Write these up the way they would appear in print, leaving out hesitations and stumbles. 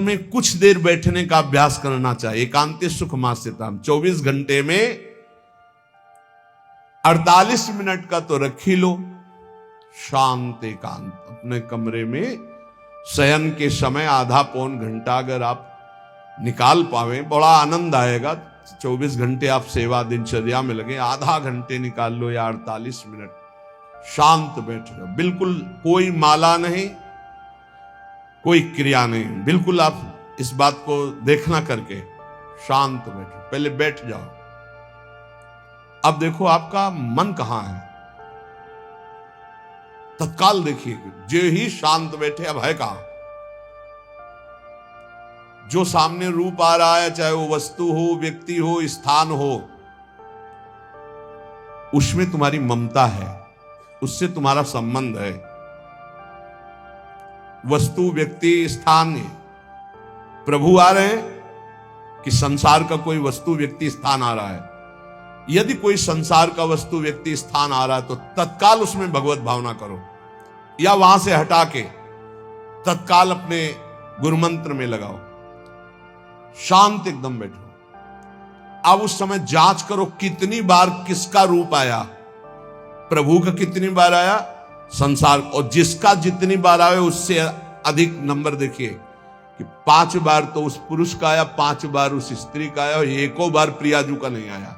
में कुछ देर बैठने का अभ्यास करना चाहिए। एकांते सुख मास्यताम, 24 घंटे में 48 मिनट का तो रख ही लो शांत एकांत। अपने कमरे में शयन के समय आधा पौन घंटा अगर आप निकाल पावे, बड़ा आनंद आएगा। 24 घंटे आप सेवा दिनचर्या में लगे, आधा घंटे निकाल लो या 48 मिनट शांत बैठ जाओ। बिल्कुल कोई माला नहीं, कोई क्रिया नहीं, बिल्कुल आप इस बात को देखना करके शांत बैठो। पहले बैठ जाओ। अब देखो आपका मन कहां है, तत्काल देखिए। जो ही शांत बैठे, अब है कहां? जो सामने रूप आ रहा है, चाहे वो वस्तु हो, व्यक्ति हो, स्थान हो, उसमें तुम्हारी ममता है, उससे तुम्हारा संबंध है। वस्तु, व्यक्ति, स्थान, प्रभु आ रहे हैं कि संसार का कोई वस्तु, व्यक्ति, स्थान आ रहा है। यदि कोई संसार का वस्तु, व्यक्ति, स्थान आ रहा है तो तत्काल उसमें भगवत भावना करो, या वहां से हटा के तत्काल अपने गुरु मंत्र में लगाओ। शांत एकदम बैठो। अब उस समय जांच करो कितनी बार किसका रूप आया। प्रभु का कितनी बार आया, संसार, और जिसका जितनी बार आए उससे अधिक नंबर देखिए कि 5 बार तो उस पुरुष का आया, 5 बार उस स्त्री का आया, और एको बार प्रियाजू का नहीं आया।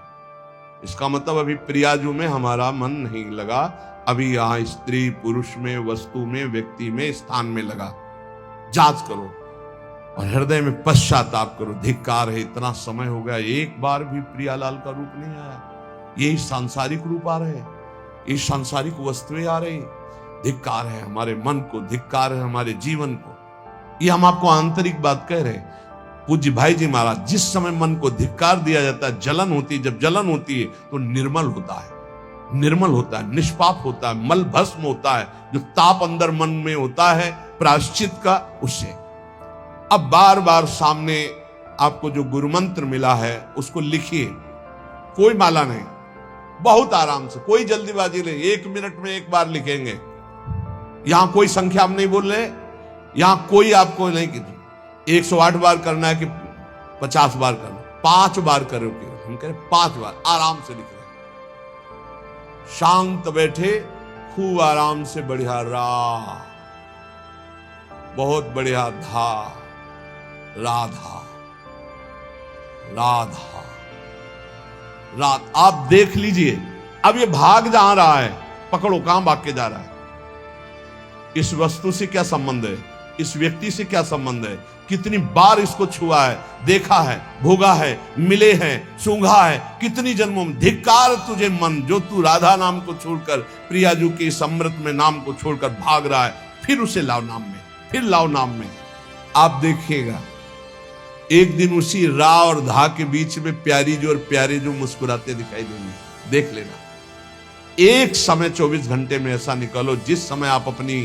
इसका मतलब अभी प्रियाजू में हमारा मन नहीं लगा, अभी यहां स्त्री पुरुष में, वस्तु में, व्यक्ति में, स्थान में लगा। जांच करो और हृदय में पश्चाताप करो। धिक्कार है, इतना समय हो गया, एक बार भी प्रियालाल का रूप नहीं आया। यही सांसारिक रूप आ रहे हैं, ये सांसारिक वस्तुएं आ रही। धिक्कार है हमारे मन को, धिक्कार है हमारे जीवन को। ये हम आपको आंतरिक बात कह रहे हैं। पूज्य भाई जी महाराज, जिस समय मन को धिक्कार दिया जाता है, जलन होती है, जब जलन होती है तो निर्मल होता है, निर्मल होता है, निष्पाप होता है, मल भस्म होता है। जो ताप अंदर मन में होता है प्रायश्चित का, उससे अब बार बार सामने आपको जो गुरु मंत्र मिला है उसको लिखिए। कोई माला नहीं, बहुत आराम से, कोई जल्दीबाजी नहीं। 1 मिनट में एक बार लिखेंगे। यहां कोई संख्या हम नहीं बोल रहे, यहां कोई आपको नहीं कि 108 बार करना है कि 50 बार करना, 5 बार करो। हम कह रहे 5 बार आराम से लिख रहे, शांत बैठे, खूब आराम से। बढ़िया रा, बहुत बढ़िया धा, राधा, राधा, रात। आप देख लीजिए, अब ये भाग जहां रहा है, पकड़ो, कहां भाग के जा रहा है? इस वस्तु से क्या संबंध है, इस व्यक्ति से क्या संबंध है, कितनी बार इसको छुआ है, देखा है, भोगा है, मिले हैं, सूंघा है, कितनी जन्मों में। धिक्कार तुझे मन, जो तू राधा नाम को छोड़कर, प्रियाजू के इस अमृत में नाम को छोड़कर भाग रहा है। फिर उसे लाओ नाम में, फिर लाओ नाम में। आप देखिएगा एक दिन उसी रा और धा के बीच में प्यारी जो और प्यारे जो मुस्कुराते दिखाई देंगे। देख लेना, एक समय 24 घंटे में ऐसा निकालो जिस समय आप अपनी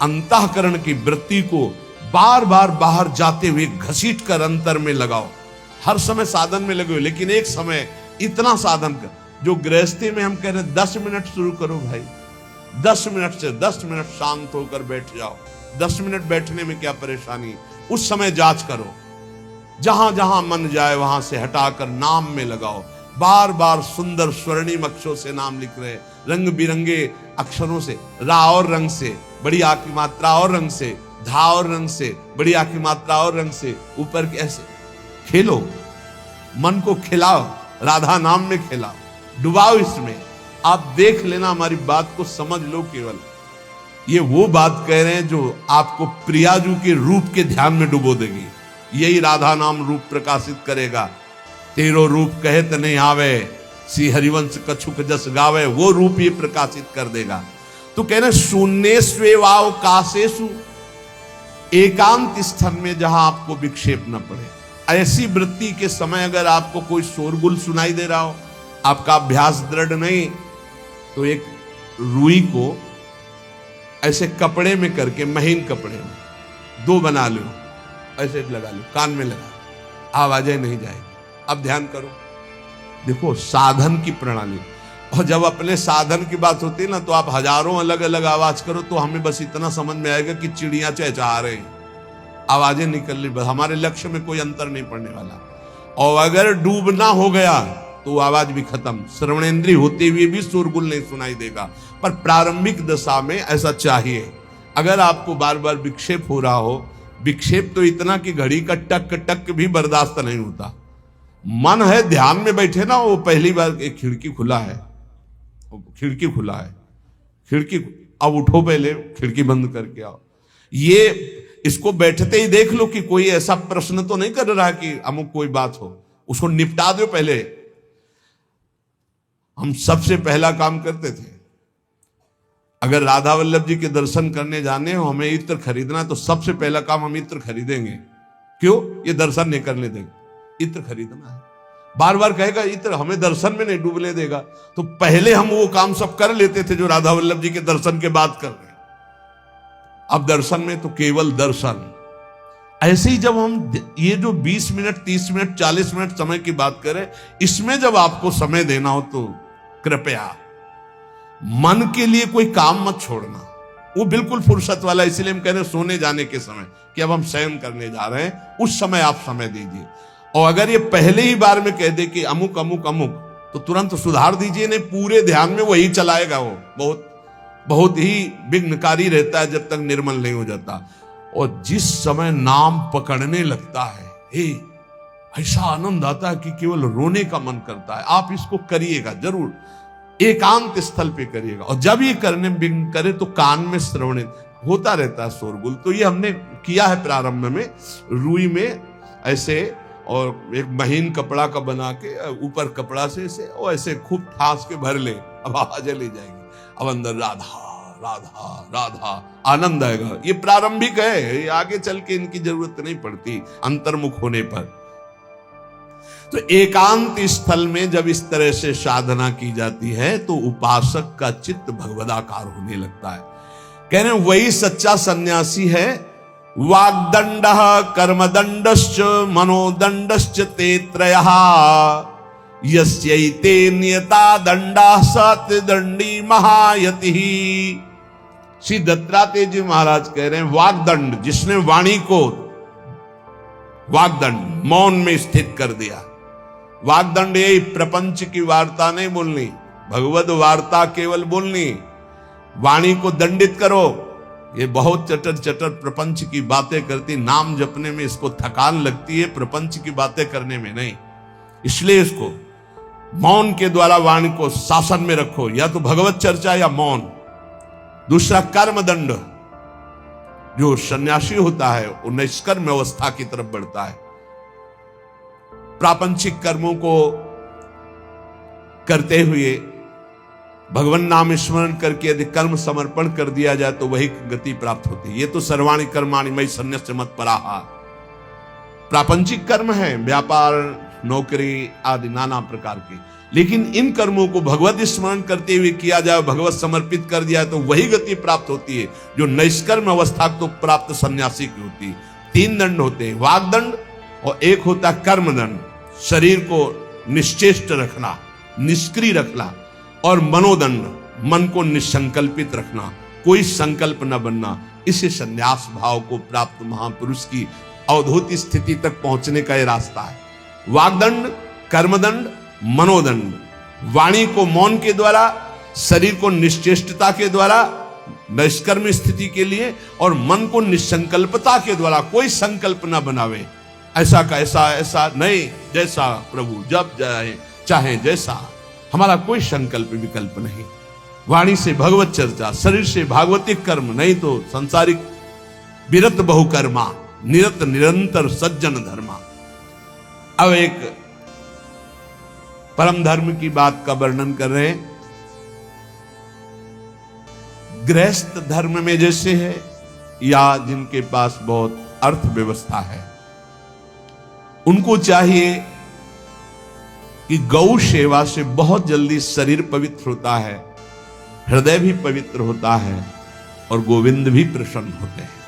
अंतःकरण की वृत्ति को बार बार बाहर जाते हुए घसीट कर अंतर में लगाओ। हर समय साधन में लगे हो, लेकिन एक समय इतना साधन कर, जो गृहस्थी में हम कह रहे 10 मिनट शुरू करो भाई, 10 मिनट से 10 मिनट शांत होकर बैठ जाओ। 10 मिनट बैठने में क्या परेशानी। उस समय जांच करो, जहां जहां मन जाए वहां से हटाकर नाम में लगाओ। बार बार सुंदर स्वर्णिम अक्षरों से नाम लिख रहे, रंग बिरंगे अक्षरों से, रा और रंग से, बड़ी आ की मात्रा और रंग से, धा और रंग से, बड़ी आ की मात्रा और रंग से, ऊपर कैसे खेलो, मन को खिलाओ, राधा नाम में खिलाओ, डुबाओ इसमें। आप देख लेना, हमारी बात को समझ लो। केवल ये वो बात कह रहे हैं जो आपको प्रियाजू के रूप के ध्यान में डुबो देगी। यही राधा नाम रूप प्रकाशित करेगा। तेरो रूप कहत नहीं आवे, सी हरिवंश कछुक जस गावे, वो रूप ये प्रकाशित कर देगा। तो कहने शून्य स्वेवाव कासेसु, एकांत स्थान में जहां आपको विक्षेप न पड़े। ऐसी वृत्ति के समय अगर आपको कोई शोरगुल सुनाई दे रहा हो, आपका अभ्यास दृढ़ नहीं, तो एक रुई को ऐसे कपड़े में करके, महीन कपड़े में 2 बना लो, ऐसे लगा लो, कान में लगा, आवाजें नहीं जाएगी। अब ध्यान करो, देखो साधन की प्रणाली। और जब अपने साधन की बात होती है ना, तो आप हजारों अलग अलग आवाज करो तो हमें बस इतना समझ में आएगा कि चिड़ियां चहचहा रहे हैं। आवाजें निकल रही, बस हमारे लक्ष्य में कोई अंतर नहीं पड़ने वाला। और अगर डूबना हो गया तो आवाज भी खत्म, श्रवणेंद्रिय होते हुए भी शोरगुल नहीं सुनाई देगा। पर प्रारंभिक दशा में ऐसा चाहिए। अगर आपको बार बार विक्षेप हो रहा हो, विक्षेप तो इतना कि घड़ी का टक टक भी बर्दाश्त नहीं होता। मन है ध्यान में बैठे ना, वो पहली बार एक खिड़की खुला है, खिड़की खुला है, खिड़की, अब उठो पहले खिड़की बंद करके आओ। ये इसको बैठते ही देख लो कि कोई ऐसा प्रश्न तो नहीं कर रहा कि अमुक कोई बात हो, उसको निपटा दो पहले। हम सबसे पहला काम करते थे, अगर राधा वल्लभ जी के दर्शन करने जाने हो, हमें इत्र खरीदना है, तो सबसे पहला काम हम इत्र खरीदेंगे। क्यों? ये दर्शन नहीं करने देंगे, इत्र खरीदना है। बार बार कहेगा इत्र हमें दर्शन में नहीं डूबने देगा, तो पहले हम वो काम सब कर लेते थे जो राधा वल्लभ जी के दर्शन के बाद कर रहे हैं। अब दर्शन में तो केवल दर्शन। ऐसे ही जब हम ये जो 20 मिनट 30 मिनट 40 मिनट समय की बात करें, इसमें जब आपको समय देना हो तो कृपया मन के लिए कोई काम मत छोड़ना, वो बिल्कुल फुर्सत वाला। इसलिए हम कह रहे हैं सोने जाने के समय कि अब हम शयन करने जा रहे हैं, उस समय आप समय दीजिए। और अगर ये पहले ही बार में कह दे कि अमुक अमुक अमुक, तो तुरंत सुधार दीजिए, नहीं पूरे ध्यान में वही चलाएगा। वो बहुत बहुत ही विघ्नकारी रहता है जब तक निर्मल नहीं हो जाता। और जिस समय नाम पकड़ने लगता है, ऐसा आनंद आता है कि केवल रोने का मन करता है। आप इसको करिएगा जरूर, एकांत स्थल पे करिएगा। और जब ये करने विघ्न करे तो कान में श्रवण होता रहता है, शोरगुल। तो ये हमने किया है प्रारंभ में, रुई में ऐसे, और एक महीन कपड़ा का बना के ऊपर कपड़ा से ऐसे और ऐसे खूब ठास के भर ले, अब आवाजें ले जाएंगी। अब अंदर राधा राधा राधा आनंद आएगा। ये प्रारंभिक है, ये आगे चल के इनकी जरूरत नहीं पड़ती अंतर्मुख होने पर। तो एकांत स्थल में जब इस तरह से साधना की जाती है तो उपासक का चित्त भगवदाकार होने लगता है। कह रहे हैं वही सच्चा सन्यासी है। वाग्दंड कर्मदंडश्च मनोदंडश्च ते त्रयः यस्यैते नियता दंडा सत्यदंडी महायति। श्री दत्तात्रेय जी महाराज कह रहे हैं वाग्दंड, जिसने वाणी को वाग्दंड मौन में स्थित कर दिया। वाग्दंड यही प्रपंच की वार्ता नहीं बोलनी, भगवद वार्ता केवल बोलनी। वाणी को दंडित करो। ये बहुत चटर चटर प्रपंच की बातें करती, नाम जपने में इसको थकान लगती है, प्रपंच की बातें करने में नहीं। इसलिए इसको मौन के द्वारा वाणी को शासन में रखो, या तो भगवत चर्चा या मौन। दूसरा कर्मदंड, जो सन्यासी होता है वो निष्कर्म अवस्था की तरफ बढ़ता है। प्रापंचिक कर्मों को करते हुए भगवान नाम स्मरण करके यदि कर्म समर्पण कर दिया जाए तो वही गति प्राप्त होती है। ये तो सर्वाणि कर्माणि मयि सन्न्यस्य मत्पराः प्रापंचिक कर्म है, व्यापार नौकरी आदि नाना प्रकार के। लेकिन इन कर्मों को भगवत स्मरण करते हुए किया जाए, भगवत समर्पित कर दिया तो वही गति प्राप्त होती है जो निष्कर्म अवस्था को प्राप्त सन्यासी की होती है। 3 दंड होते हैं, वाग्दंड, और एक होता कर्मदंड, शरीर को निश्चेष्ट रखना, निष्क्रिय रखना, और मनोदंड, मन को निसंकल्पित रखना, कोई संकल्प न बनना। इसे संन्यास भाव को प्राप्त महापुरुष की अवधूत स्थिति तक पहुंचने का यह रास्ता है। वाग्दंड, कर्मदंड, मनोदंड, वाणी को मौन के द्वारा, शरीर को निश्चेष्टता के द्वारा निष्कर्म स्थिति के लिए, और मन को निसंकल्पता के द्वारा, कोई संकल्प न बनावे, ऐसा का ऐसा नहीं, जैसा प्रभु जब चाहे जैसा, हमारा कोई संकल्प विकल्प नहीं। वाणी से भगवत चर्चा, शरीर से भागवतिक कर्म, नहीं तो सांसारिक विरत बहुकर्मा, निरत निरंतर सज्जन धर्मा। अब एक परम धर्म की बात का वर्णन कर रहे हैं। गृहस्थ धर्म में जैसे है, या जिनके पास बहुत अर्थव्यवस्था है, उनको चाहिए कि गौ सेवा से बहुत जल्दी शरीर पवित्र होता है, हृदय भी पवित्र होता है, और गोविंद भी प्रसन्न होते हैं।